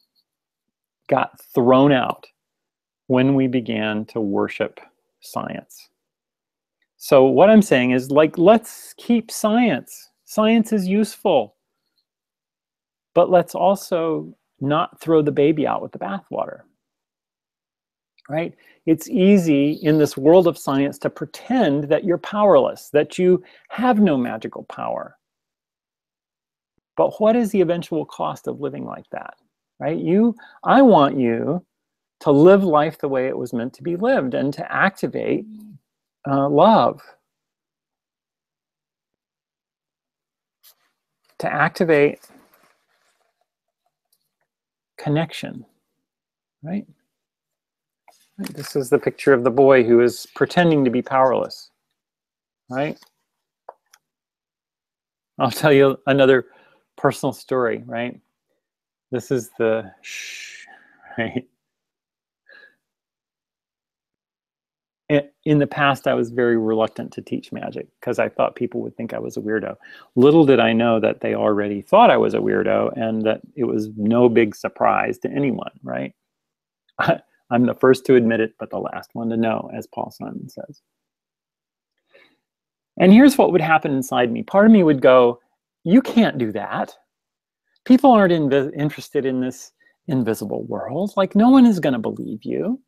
got thrown out when we began to worship science. So what I'm saying is, like, let's keep science. Science is useful. But let's also not throw the baby out with the bathwater. Right? It's easy in this world of science to pretend that you're powerless, that you have no magical power. But what is the eventual cost of living like that? Right? I want you to live life the way it was meant to be lived and to activate love. To activate connection, right? This is the picture of the boy who is pretending to be powerless, right? I'll tell you another personal story, right? This is the right? In the past, I was very reluctant to teach magic because I thought people would think I was a weirdo. Little did I know that they already thought I was a weirdo and that it was no big surprise to anyone, right? I'm the first to admit it, but the last one to know, as Paul Simon says. And here's what would happen inside me. Part of me would go, you can't do that. People aren't interested in this invisible world. Like, no one is going to believe you.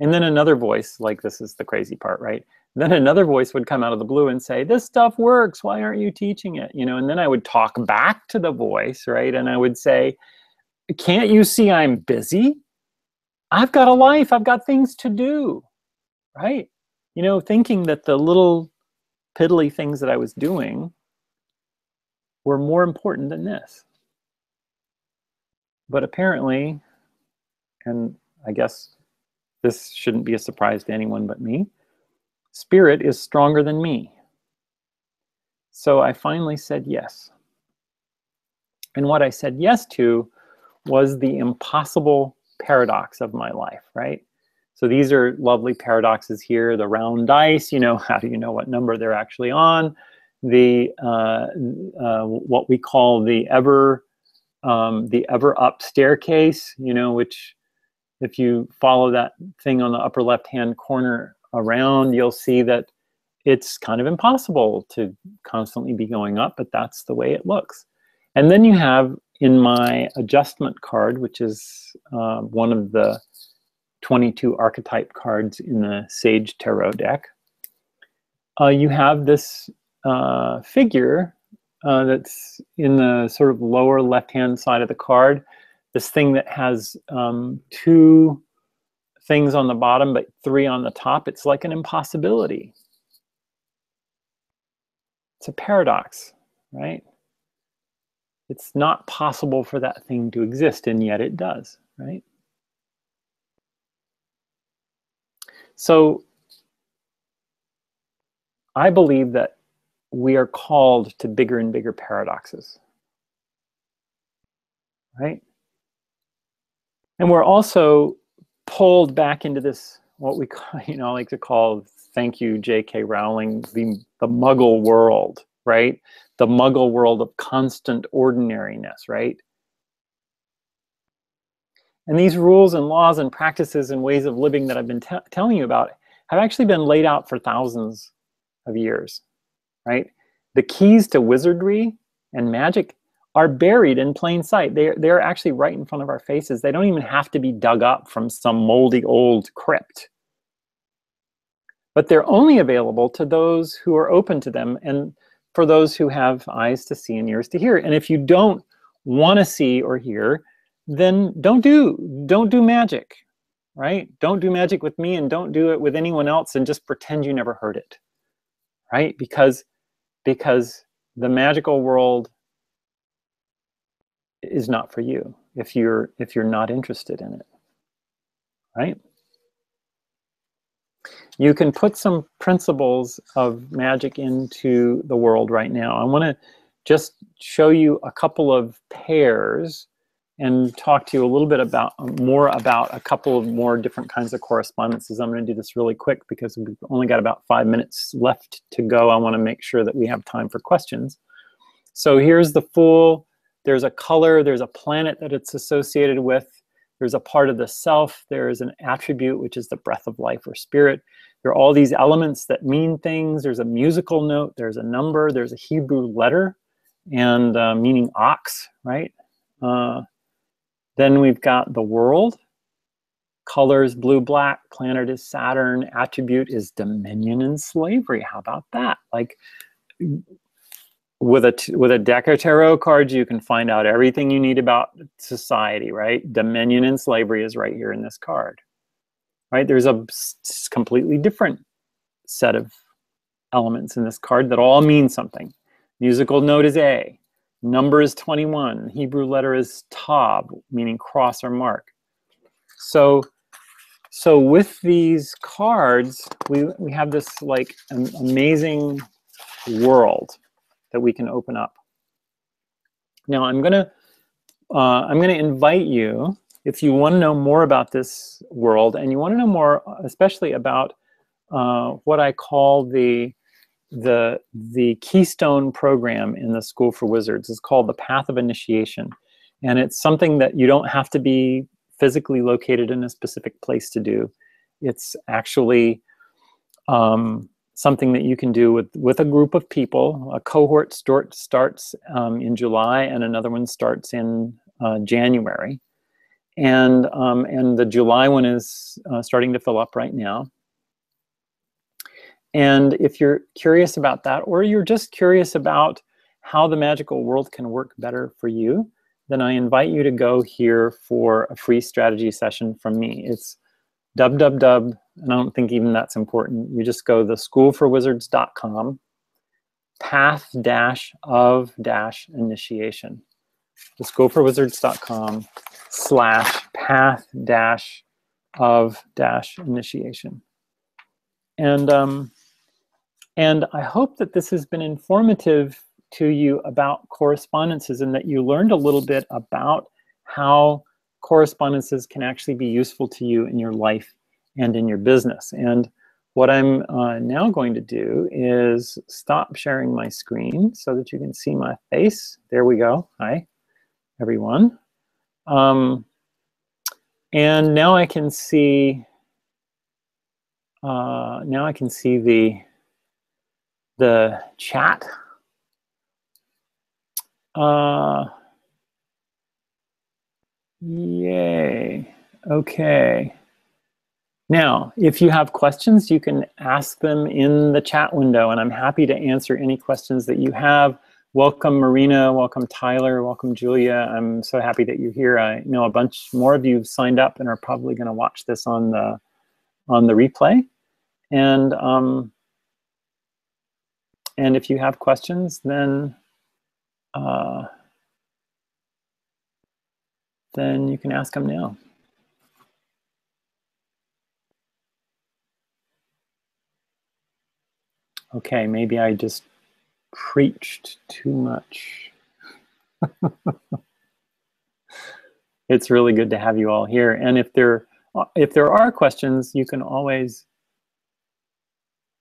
And then another voice, like, this is the crazy part, right? Then another voice would come out of the blue and say, this stuff works. Why aren't you teaching it? You know, and then I would talk back to the voice, right? And I would say, can't you see I'm busy? I've got a life. I've got things to do, right? You know, thinking that the little piddly things that I was doing were more important than this. But apparently, and I guess this shouldn't be a surprise to anyone but me, spirit is stronger than me. So I finally said yes. And what I said yes to was the impossible paradox of my life, right? So these are lovely paradoxes here. The round dice, you know, how do you know what number they're actually on? The what we call the ever up staircase, you know, which if you follow that thing on the upper left-hand corner around, you'll see that it's kind of impossible to constantly be going up, but that's the way it looks. And then you have in my adjustment card, which is one of the 22 archetype cards in the Sage Tarot deck, you have this figure that's in the sort of lower left-hand side of the card, this thing that has 2 things on the bottom, but 3 on the top. It's like an impossibility. It's a paradox, right? It's not possible for that thing to exist, and yet it does, right? So I believe that we are called to bigger and bigger paradoxes, right? And we're also pulled back into this, what we call, you know, I like to call, thank you, J.K. Rowling, the Muggle world, right? The Muggle world of constant ordinariness, right? And these rules and laws and practices and ways of living that I've been telling you about have actually been laid out for thousands of years, right? The keys to wizardry and magic are buried in plain sight. They're actually right in front of our faces. They don't even have to be dug up from some moldy old crypt. But they're only available to those who are open to them and for those who have eyes to see and ears to hear. And if you don't want to see or hear, then don't do magic, right? Don't do magic with me, and don't do it with anyone else, and just pretend you never heard it, right? Because the magical world is not for you if you're not interested in it, right? You can put some principles of magic into the world right now. I want to just show you a couple of pairs and talk to you a little bit more about a couple of more different kinds of correspondences. I'm going to do this really quick because we've only got about 5 minutes left to go. I want to make sure that we have time for questions. So here's the Fool. There's a color, there's a planet that it's associated with, there's a part of the self, there is an attribute, which is the breath of life or spirit. There are all these elements that mean things. There's a musical note, there's a number, there's a Hebrew letter, and meaning ox, right? Then we've got the world. Colors, blue, black, planet is Saturn, attribute is dominion and slavery. How about that? Like, with a deck of tarot cards, you can find out everything you need about society, right? Dominion and slavery is right here in this card, right? There's a completely different set of elements in this card that all mean something. Musical note is A. Number is 21. Hebrew letter is Tav, meaning cross or mark. So with these cards, we have this like an amazing world that we can open up. Now I'm gonna invite you, if you want to know more about this world and you want to know more especially about what I call the keystone program in the School for Wizards. It's called the Path of Initiation, and it's something that you don't have to be physically located in a specific place to do. It's actually something that you can do with a group of people. A cohort starts in July, and another one starts in January. And the July one is starting to fill up right now. And if you're curious about that, or you're just curious about how the magical world can work better for you, then I invite you to go here for a free strategy session from me. It's www, and I don't think even that's important. You just go to theschoolforwizards.com, path-of-initiation. Theschoolforwizards.com /path-of-initiation. And I hope that this has been informative to you about correspondences and that you learned a little bit about how correspondences can actually be useful to you in your life and in your business. And what I'm now going to do is stop sharing my screen so that you can see my face. There we go. Hi, everyone. And now I can see the chat. Yay. Okay. Now, if you have questions, you can ask them in the chat window, and I'm happy to answer any questions that you have. Welcome, Marina. Welcome, Tyler. Welcome, Julia. I'm so happy that you're here. I know a bunch more of you have signed up and are probably going to watch this on the replay. And if you have questions, then you can ask them now. Okay, maybe I just preached too much. It's really good to have you all here. And if there are questions, you can always,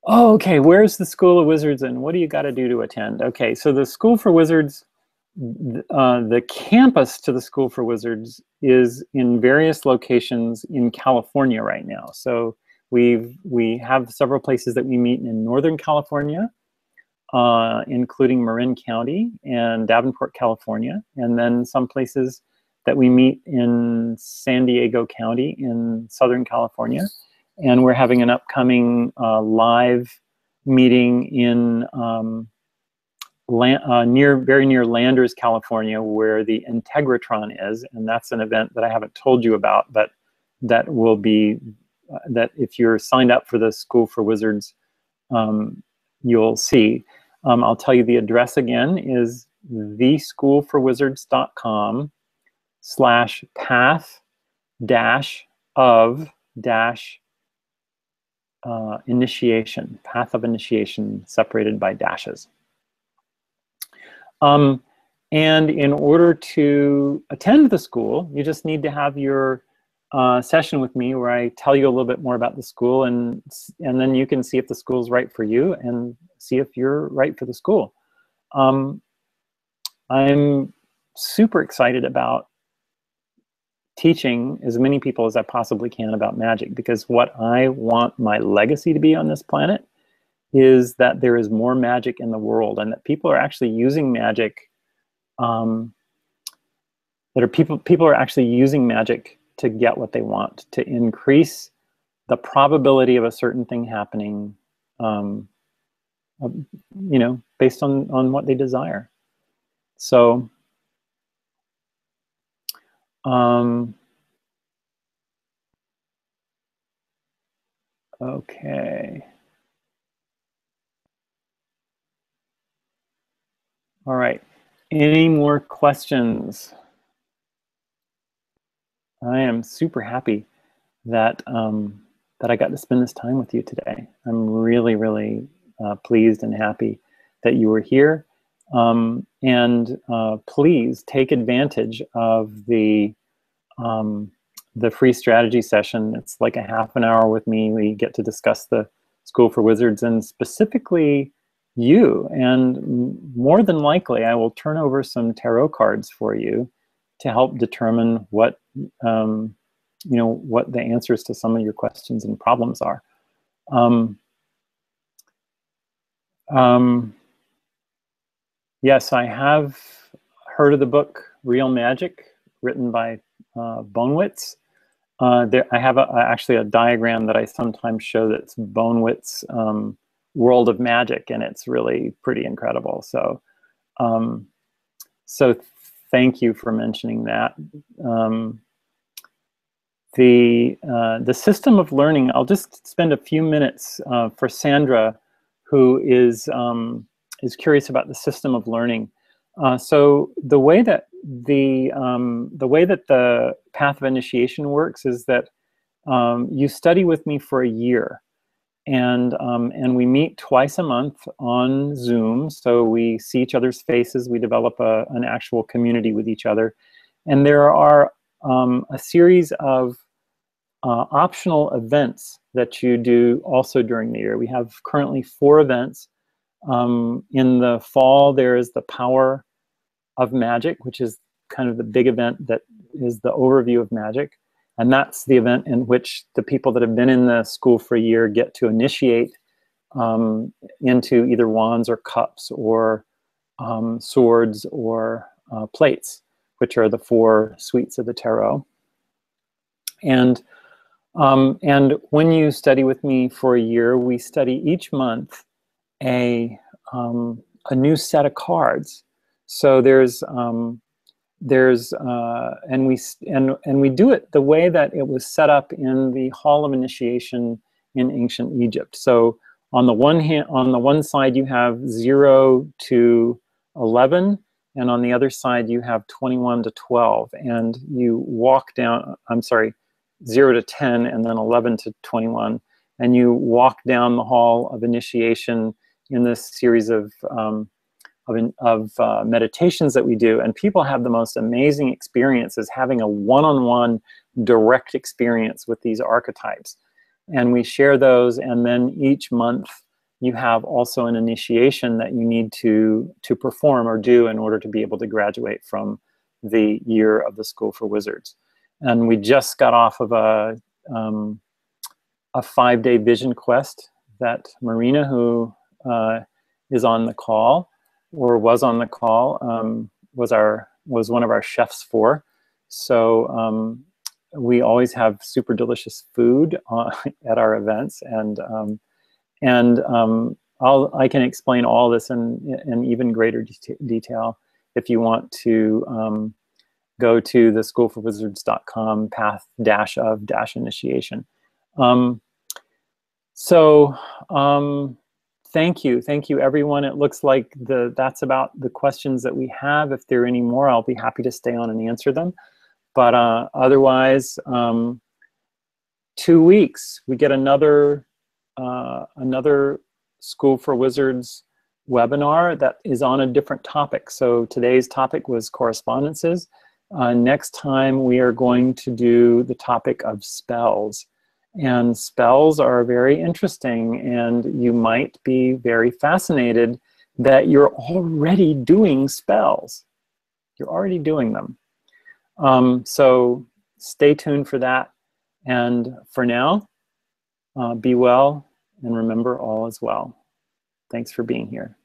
oh, okay, where's the School of Wizards and what do you got to do to attend? Okay, so the School for Wizards, the campus to the School for Wizards is in various locations in California right now. So we have several places that we meet in Northern California, including Marin County and Davenport, California, and then some places that we meet in San Diego County in Southern California. And we're having an upcoming live meeting in very near Landers, California, where the Integratron is, and that's an event that I haven't told you about, but that will be that if you're signed up for the School for Wizards you'll see. I'll tell you the address again is theschool-for-wizards.com/path-of-initiation, path of initiation separated by dashes. And in order to attend the school, you just need to have your session with me where I tell you a little bit more about the school, and then you can see if the school is right for you and see if you're right for the school. I'm super excited about teaching as many people as I possibly can about magic, because what I want my legacy to be on this planet is that there is more magic in the world, and that people are actually using magic, people are actually using magic to get what they want, to increase the probability of a certain thing happening, based on what they desire. So, okay. All right. Any more questions? I am super happy that that I got to spend this time with you today. I'm really, really pleased and happy that you were here. And please take advantage of the free strategy session. It's like a half an hour with me. We get to discuss the School for Wizards, and specifically you. And more than likely, I will turn over some tarot cards for you to help determine what what the answers to some of your questions and problems are. Yes, I have heard of the book Real Magic, written by Bonewits. I have actually a diagram that I sometimes show that's Bonewits' world of magic, and it's really pretty incredible. So, so thank you for mentioning that. The system of learning, I'll just spend a few minutes for Sandra, who is curious about the system of learning. So the way that the path of initiation works is that you study with me for a year, and we meet twice a month on Zoom. So we see each other's faces. We develop an actual community with each other, and there are a series of optional events that you do also during the year. We have currently 4 events. In the fall, there is the Power of Magic, which is kind of the big event that is the overview of magic. And that's the event in which the people that have been in the school for a year get to initiate into either wands or cups or swords or plates, which are the 4 suites of the tarot. And when you study with me for a year, we study each month a new set of cards. So and we do it the way that it was set up in the Hall of Initiation in ancient Egypt. So on the one side you have 0 to 11, and on the other side you have 21 to 12, and you walk down. 0 to 10, and then 11 to 21, and you walk down the Hall of Initiation in this series of meditations that we do, and people have the most amazing experiences having a one-on-one direct experience with these archetypes. And we share those, and then each month you have also an initiation that you need to perform or do in order to be able to graduate from the year of the School for Wizards. And we just got off of a 5-day vision quest that Marina, who is on the call, or was on the call, was one of our chefs for. So we always have super delicious food at our events, and I can explain all this in even greater detail if you want to go to the schoolforwizards.com path-of-initiation. Thank you everyone. It looks like that's about the questions that we have. If there are any more, I'll be happy to stay on and answer them. But otherwise, 2 weeks, we get another School for Wizards webinar that is on a different topic. So today's topic was correspondences. Next time we are going to do the topic of spells. And spells are very interesting, and you might be very fascinated that you're already doing spells. You're already doing them. So stay tuned for that. And for now, be well, and remember, all is well. Thanks for being here.